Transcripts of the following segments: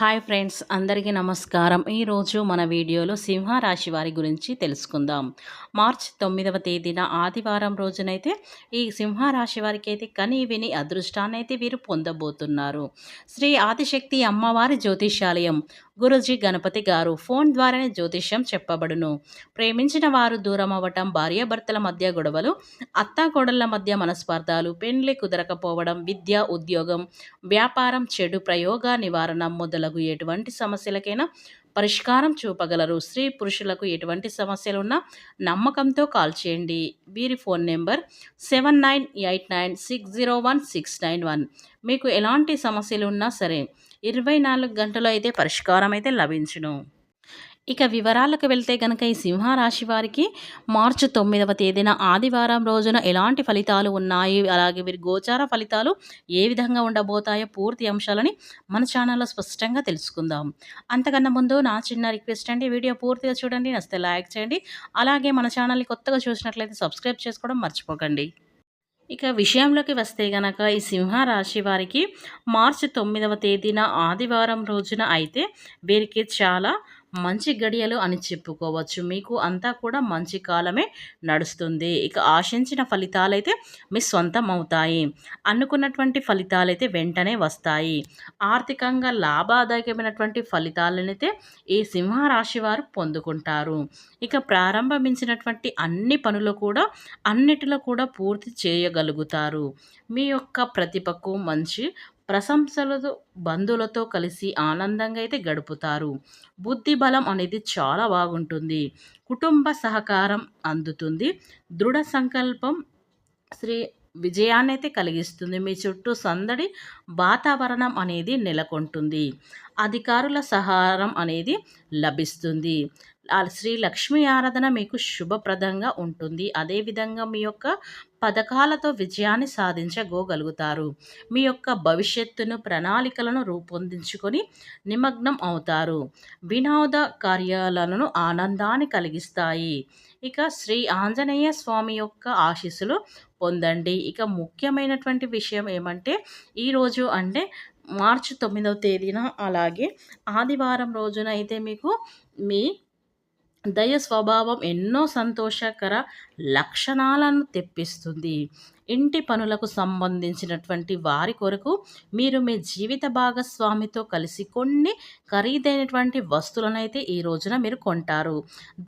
Hi friends, అందరికీ నమస్కారం. ఈరోజు మన వీడియోలో సింహరాశి వారి గురించి తెలుసుకుందాం. మార్చ్ 9వ తేదీన ఆదివారం రోజునైతే ఈ సింహరాశి వారికి అయితే కని విని అదృష్టాన్నైతే వీరు పొందబోతున్నారు. శ్రీ ఆదిశక్తి అమ్మవారి జ్యోతిష్యాలయం గురూజీ గణపతి గారు ఫోన్ ద్వారానే జ్యోతిష్యం చెప్పబడును. ప్రేమించిన వారు దూరం అవ్వటం, భార్యాభర్తల మధ్య గొడవలు, అత్తాకోడళ్ల మధ్య మనస్పర్ధాలు, పెండ్లి కుదరకపోవడం, విద్య, ఉద్యోగం, వ్యాపారం, చెడు ప్రయోగ నివారణ మొదలగు ఎటువంటి సమస్యలకైనా పరిష్కారం చూపగలరు. స్త్రీ పురుషులకు ఎటువంటి సమస్యలున్నా నమ్మకంతో కాల్ చేయండి. వీరి ఫోన్ నెంబర్ 7989601691. మీకు ఎలాంటి సమస్యలు ఉన్నా సరే 24 గంటలు అయితే పరిష్కారం అయితే లభించును. ఇక వివరాలకు వెళ్తే గనక ఈ సింహరాశి వారికి మార్చి 9వ తేదీన ఆదివారం రోజున ఎలాంటి ఫలితాలు ఉన్నాయి, అలాగే వీరి గోచార ఫలితాలు ఏ విధంగా ఉండబోతాయో పూర్తి అంశాలని మన ఛానల్లో స్పష్టంగా తెలుసుకుందాం. అంతకన్నా ముందు నా చిన్న రిక్వెస్ట్ అండి, వీడియో పూర్తిగా చూడండి, నచ్చితే లైక్ చేయండి, అలాగే మన ఛానల్ని కొత్తగా చూసినట్లయితే సబ్స్క్రైబ్ చేసుకోవడం మర్చిపోకండి. ఇక విషయంలోకి వస్తే గనక ఈ సింహరాశి వారికి మార్చి 9వ తేదీన ఆదివారం రోజున అయితే వీరికి చాలా మంచి గడియలు అని చెప్పుకోవచ్చు. మీకు అంతా కూడా మంచి కాలమే నడుస్తుంది. ఇక ఆశించిన ఫలితాలైతే మీ సొంతం అవుతాయి. అనుకున్నటువంటి ఫలితాలైతే వెంటనే వస్తాయి. ఆర్థికంగా లాభదాయకమైనటువంటి ఫలితాలనైతే ఈ సింహరాశి వారు పొందుకుంటారు. ఇక ప్రారంభించినటువంటి అన్ని పనులు కూడా అన్నిటిలో కూడా పూర్తి చేయగలుగుతారు. మీ యొక్క ప్రతిభకు మంచి ప్రశంసలతో బంధువులతో కలిసి ఆనందంగా అయితే గడుపుతారు. బుద్ధి బలం అనేది చాలా బాగుంటుంది. కుటుంబ సహకారం అందుతుంది. దృఢ సంకల్పం శ్రీ విజయాన్నైతే కలిగిస్తుంది. మీ చుట్టూ సందడి వాతావరణం అనేది నెలకొంటుంది. అధికారుల సహారం అనేది లభిస్తుంది. శ్రీ లక్ష్మీ ఆరాధన మీకు శుభప్రదంగా ఉంటుంది. అదేవిధంగా మీ యొక్క పథకాలతో విజయాన్ని సాధించగలుగుతారు. మీ యొక్క భవిష్యత్తును ప్రణాళికలను రూపొందించుకొని నిమగ్నం అవుతారు. వినోద కార్యాలను ఆనందాన్ని కలిగిస్తాయి. ఇక శ్రీ ఆంజనేయ స్వామి యొక్క ఆశీస్సులు పొందండి. ఇక ముఖ్యమైనటువంటి విషయం ఏమంటే ఈరోజు అంటే మార్చి 9వ తేదీన అలాగే ఆదివారం రోజున అయితే మీకు మీ దయ స్వభావం ఎన్నో సంతోషకర లక్షణాలను తెప్పిస్తుంది. ఇంటి పనులకు సంబంధించినటువంటి వారి కొరకు మీరు మీ జీవిత భాగస్వామితో కలిసి కొన్ని ఖరీదైనటువంటి వస్తువులనైతే ఈ రోజున మీరు కొంటారు.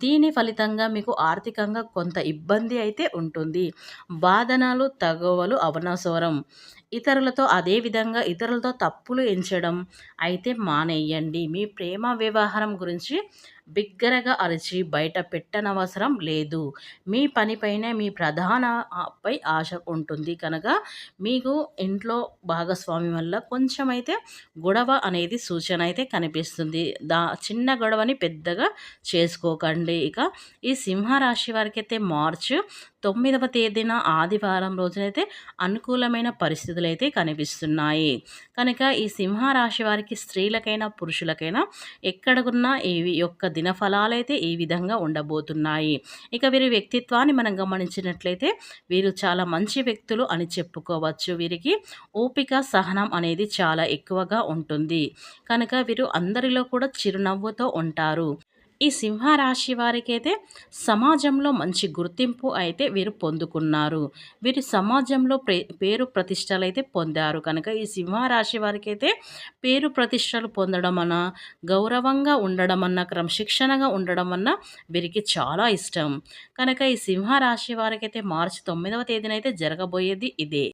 దీని ఫలితంగా మీకు ఆర్థికంగా కొంత ఇబ్బంది అయితే ఉంటుంది. వాదనలు తగవలు అవనవసరం. ఇతరులతో తప్పులు ఎంచడం అయితే మానేయండి. మీ ప్రేమ వ్యవహారం గురించి బిగ్గరగా అరిచి బయట పెట్టనవసరం లేదు. మీ పనిపైనే మీ ప్రధానపై ఆశ ఉంటుంది కనుక మీకు ఇంట్లో భాగస్వామి వల్ల కొంచెం అయితే గొడవ అనేది సూచన అయితే కనిపిస్తుంది. చిన్న గొడవని పెద్దగా చేసుకోకండి. ఇక ఈ సింహరాశి వారికి అయితే మార్చి 9వ తేదీన ఆదివారం రోజునైతే అనుకూలమైన పరిస్థితులు అయితే కనిపిస్తున్నాయి. కనుక ఈ సింహరాశి వారికి స్త్రీలకైనా పురుషులకైనా ఎక్కడున్నా ఈ యొక్క దినఫలాలైతే ఈ విధంగా ఉండబోతున్నాయి. ఇక వీరి వ్యక్తిత్వాన్ని మనం గమనించినట్లయితే వీరు చాలా మంచి వ్యక్తులు అని చెప్పుకోవచ్చు. వీరికి ఓపిక సహనం అనేది చాలా ఎక్కువగా ఉంటుంది. కనుక వీరు అందరిలో కూడా చిరునవ్వుతో ఉంటారు. ఈ సింహరాశి వారికైతే సమాజంలో మంచి గుర్తింపు అయితే వీరు పొందుకున్నారు. వీరు సమాజంలో పేరు ప్రతిష్టలు అయితే పొందారు. కనుక ఈ సింహరాశి వారికైతే పేరు ప్రతిష్టలు పొందడం అన్న, గౌరవంగా ఉండడం అన్న, క్రమశిక్షణగా ఉండడం అన్న వీరికి చాలా ఇష్టం. కనుక ఈ సింహరాశి వారికైతే మార్చి 9వ తేదీన అయితే జరగబోయేది ఇదే.